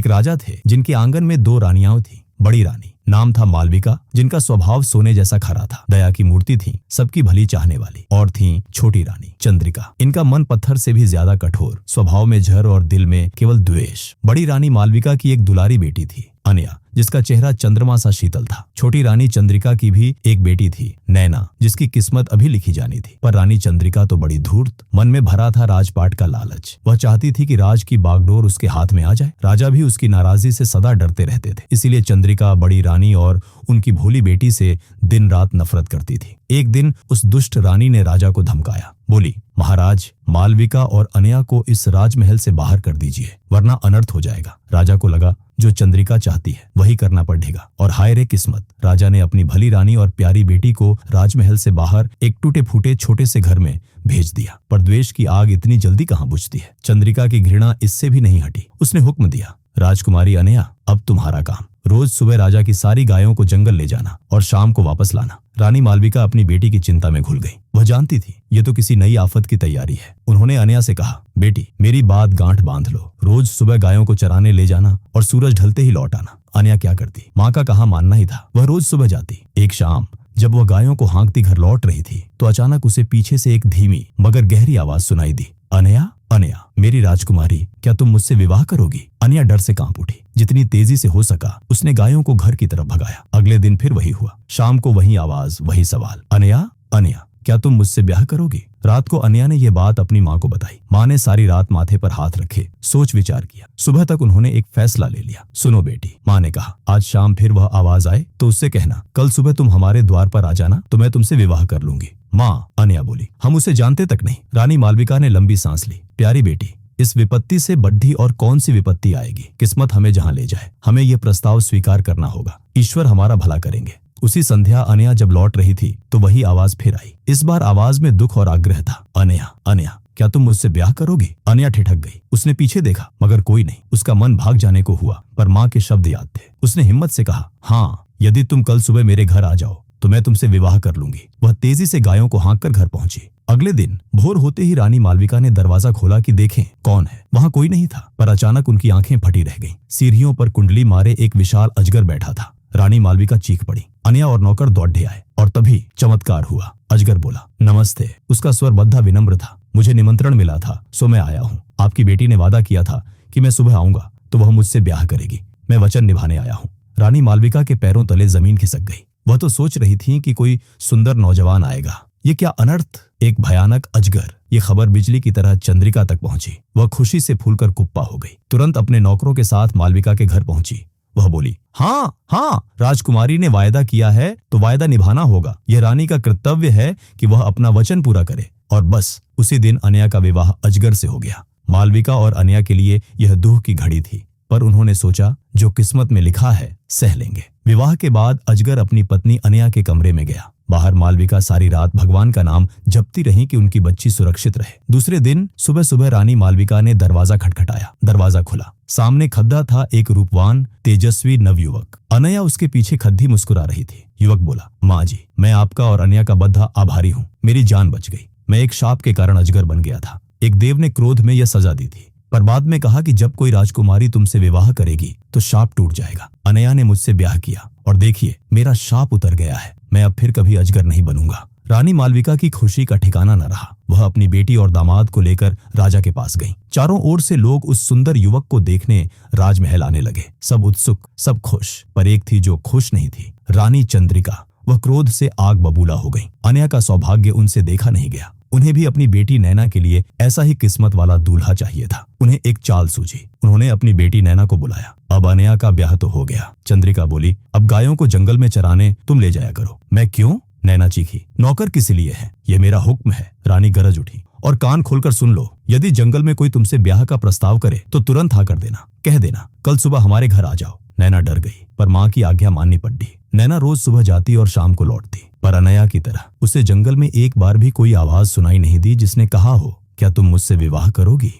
एक राजा थे जिनके आंगन में 2 रानियां थीं। बड़ी रानी नाम था मालविका, जिनका स्वभाव सोने जैसा खरा था, दया की मूर्ति थी, सबकी भली चाहने वाली। और थी छोटी रानी चंद्रिका। इनका मन पत्थर से भी ज्यादा कठोर, स्वभाव में झर और दिल में केवल द्वेष। बड़ी रानी मालविका की एक दुलारी बेटी थी, अनया, जिसका चेहरा चंद्रमा सा शीतल था। छोटी रानी चंद्रिका की भी एक बेटी थी, नैना, जिसकी किस्मत अभी लिखी जानी थी। पर रानी चंद्रिका तो बड़ी धूर्त, मन में भरा था राजपाट का लालच। वह चाहती थी कि राज की बागडोर उसके हाथ में आ जाए। राजा भी उसकी नाराजगी से सदा डरते रहते थे। इसीलिए चंद्रिका बड़ी रानी और उनकी भोली बेटी से दिन रात नफरत करती थी। एक दिन उस दुष्ट रानी ने राजा को धमकाया। बोली, महाराज, मालविका और अनया को इस राजमहल से बाहर कर दीजिए, वरना अनर्थ हो जाएगा। राजा को लगा जो चंद्रिका चाहती है वही करना पड़ेगा। और हाय रे किस्मत, राजा ने अपनी भली रानी और प्यारी बेटी को राजमहल से बाहर एक टूटे फूटे छोटे से घर में भेज दिया। पर द्वेष की आग इतनी जल्दी कहाँ बुझती है। चंद्रिका की घृणा इससे भी नहीं हटी। उसने हुक्म दिया, राजकुमारी अनया, अब तुम्हारा काम। रोज सुबह राजा की सारी गायों को जंगल ले जाना और शाम को वापस लाना। रानी मालविका अपनी बेटी की चिंता में घुल गई। वह जानती थी ये तो किसी नई आफत की तैयारी है। उन्होंने अनया से कहा, बेटी, मेरी बात गांठ बांध लो। रोज सुबह गायों को चराने ले जाना और सूरज ढलते ही लौट आना। अनया क्या करती, माँ का कहा मानना ही था। वह रोज सुबह जाती। एक शाम जब वह गायों को हाँकती घर लौट रही थी तो अचानक उसे पीछे से एक धीमी मगर गहरी आवाज सुनाई दी, अनया, अनया, मेरी राजकुमारी, क्या तुम मुझसे विवाह करोगी? अनया डर से कांप उठी। जितनी तेजी से हो सका उसने गायों को घर की तरफ भगाया। अगले दिन फिर वही हुआ। शाम को वही आवाज, वही सवाल, अनया, अनया, क्या तुम मुझसे ब्याह करोगी? रात को अनया ने यह बात अपनी माँ को बताई। माँ ने सारी रात माथे पर हाथ रखे सोच विचार किया। सुबह तक उन्होंने एक फैसला ले लिया। सुनो बेटी, माँ ने कहा, आज शाम फिर वह आवाज आए तो उससे कहना, कल सुबह तुम हमारे द्वार पर आ जाना तो मैं तुमसे विवाह कर लूंगी। माँ, अनया बोली, हम उसे जानते तक नहीं। रानी मालविका ने लंबी सांस ली। प्यारी बेटी, इस विपत्ति से बड्ढी और कौन सी विपत्ति आएगी। किस्मत हमें जहाँ ले जाए, हमें ये प्रस्ताव स्वीकार करना होगा। ईश्वर हमारा भला करेंगे। उसी संध्या अनया जब लौट रही थी तो वही आवाज फिर आई। इस बार आवाज में दुख और आग्रह था। अनया, अनया, क्या तुम मुझसे ब्याह करोगी? अनया ठिठक गई। उसने पीछे देखा मगर कोई नहीं। उसका मन भाग जाने को हुआ पर माँ के शब्द याद थे। उसने हिम्मत से कहा, हाँ, यदि तुम कल सुबह मेरे घर आ जाओ तो मैं तुमसे विवाह कर लूंगी। वह तेजी से गायों को हाँक कर घर पहुंची। अगले दिन भोर होते ही रानी मालविका ने दरवाजा खोला कि देखें कौन है। वहां कोई नहीं था। पर अचानक उनकी आंखें फटी रह गईं। सीढ़ियों पर कुंडली मारे एक विशाल अजगर बैठा था। रानी मालविका चीख पड़ी। अनया और नौकर दौड़े आए और तभी चमत्कार हुआ। अजगर बोला, नमस्ते। उसका स्वर बद्धा विनम्र था। मुझे निमंत्रण मिला था सो मैं आया हूँ। आपकी बेटी ने वादा किया था कि मैं सुबह आऊंगा तो वह मुझसे ब्याह करेगी। मैं वचन निभाने आया हूँ। रानी मालविका के पैरों तले जमीन खिसक गई। वह तो सोच रही थी कि कोई सुंदर नौजवान आएगा। ये क्या अनर्थ, एक भयानक अजगर। ये खबर बिजली की तरह चंद्रिका तक पहुंची। वह खुशी से फूलकर कुप्पा हो गई। तुरंत अपने नौकरों के साथ मालविका के घर पहुंची। वह बोली, हाँ हाँ, राजकुमारी ने वायदा किया है तो वायदा निभाना होगा। यह रानी का कर्तव्य है कि वह अपना वचन पूरा करे। और बस उसी दिन अनया का विवाह अजगर से हो गया। मालविका और अनया के लिए यह दुख की घड़ी थी, पर उन्होंने सोचा जो किस्मत में लिखा है सह लेंगे। विवाह के बाद अजगर अपनी पत्नी अनया के कमरे में गया। बाहर मालविका सारी रात भगवान का नाम जपती रही कि उनकी बच्ची सुरक्षित रहे। दूसरे दिन सुबह सुबह रानी मालविका ने दरवाजा खटखटाया। दरवाजा खुला। सामने खद्दा था एक रूपवान तेजस्वी नवयुवक। अनया उसके पीछे खद्दी मुस्कुरा रही थी। युवक बोला, माँ जी, मैं आपका और अनया का बद्धा आभारी हूँ। मेरी जान बच गई। मैं एक शाप के कारण अजगर बन गया था। एक देव ने क्रोध में यह सजा दी थी, पर बाद में कहा कि जब कोई राजकुमारी तुमसे विवाह करेगी तो शाप टूट जाएगा। अनया ने मुझसे ब्याह किया और देखिए मेरा शाप उतर गया है। मैं अब फिर कभी अजगर नहीं बनूंगा। रानी मालविका की खुशी का ठिकाना न रहा। वह अपनी बेटी और दामाद को लेकर राजा के पास गईं। चारों ओर से लोग उस सुंदर युवक को देखने राजमहल आने लगे। सब उत्सुक, सब खुश, पर एक थी जो खुश नहीं थी, रानी चंद्रिका। वह क्रोध से आग बबूला हो गई। अनया का सौभाग्य उनसे देखा नहीं गया। उन्हें भी अपनी बेटी नैना के लिए ऐसा ही किस्मत वाला दूल्हा चाहिए था। उन्हें एक चाल सूझी। उन्होंने अपनी बेटी नैना को बुलाया। अब अनया का ब्याह तो हो गया। चंद्रिका बोली, अब गायों को जंगल में चराने तुम ले जाया करो। मैं क्यों? नैना चीखी। नौकर किस लिए है? ये मेरा हुक्म है। रानी गरज उठी। और कान खोलकर सुन लो, यदि जंगल में कोई तुमसे ब्याह का प्रस्ताव करे तो तुरंत हाँ कर देना। कह देना कल सुबह हमारे घर आ जाओ। नैना डर गई, पर माँ की आज्ञा माननी पड़ी। नैना रोज सुबह जाती और शाम को लौटती, पर अनया की तरह उसे जंगल में एक बार भी कोई आवाज सुनाई नहीं दी जिसने कहा हो, क्या तुम मुझसे विवाह करोगी?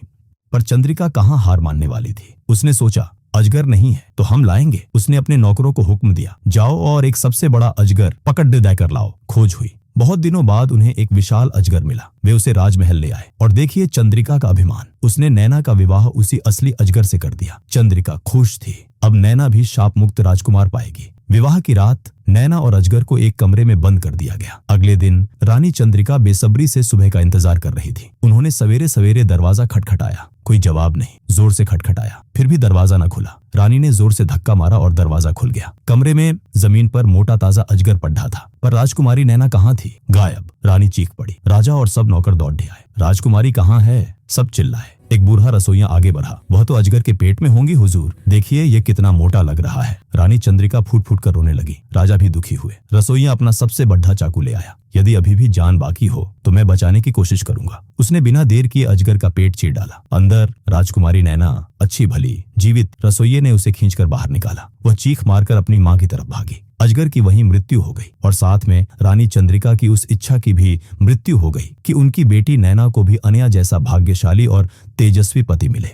पर चंद्रिका कहाँ हार मानने वाली थी। उसने सोचा, अजगर नहीं है तो हम लाएंगे। उसने अपने नौकरों को हुक्म दिया, जाओ और एक सबसे बड़ा अजगर पकड़ दे कर लाओ। खोज हुई। बहुत दिनों बाद उन्हें एक विशाल अजगर मिला। वे उसे राजमहल ले आए और देखिए चंद्रिका का अभिमान, उसने नैना का विवाह उसी असली अजगर से कर दिया। चंद्रिका खुश थी, अब नैना भी शाप मुक्त राजकुमार पाएगी। विवाह की रात नैना और अजगर को एक कमरे में बंद कर दिया गया। अगले दिन रानी चंद्रिका बेसब्री से सुबह का इंतजार कर रही थी। उन्होंने सवेरे सवेरे दरवाजा खटखटाया, कोई जवाब नहीं। जोर से खटखटाया, फिर भी दरवाजा न खुला। रानी ने जोर से धक्का मारा और दरवाजा खुल गया। कमरे में जमीन पर मोटा ताजा अजगर पड़ा था, पर राजकुमारी नैना कहाँ थी? गायब। रानी चीख पड़ी। राजा और सब नौकर दौड़े आए। राजकुमारी कहाँ है? सब चिल्लाए। एक बूढ़ा रसोइया आगे बढ़ा। वह तो अजगर के पेट में होंगी हुजूर, देखिए ये कितना मोटा लग रहा है। रानी चंद्रिका फूट फूट कर रोने लगी। राजा भी दुखी हुए। रसोइया अपना सबसे बड़ा चाकू ले आया। यदि अभी भी जान बाकी हो तो मैं बचाने की कोशिश करूंगा। उसने बिना देर किए अजगर का पेट चीर डाला। अंदर राजकुमारी नैना अच्छी भली जीवित। रसोइये ने उसे खींचकर बाहर निकाला। वह चीख मारकर अपनी मां की तरफ भागी। अजगर की वहीं मृत्यु हो गई और साथ में रानी चंद्रिका की उस इच्छा की भी मृत्यु हो गई कि उनकी बेटी नैना को भी अनया जैसा भाग्यशाली और तेजस्वी पति मिले।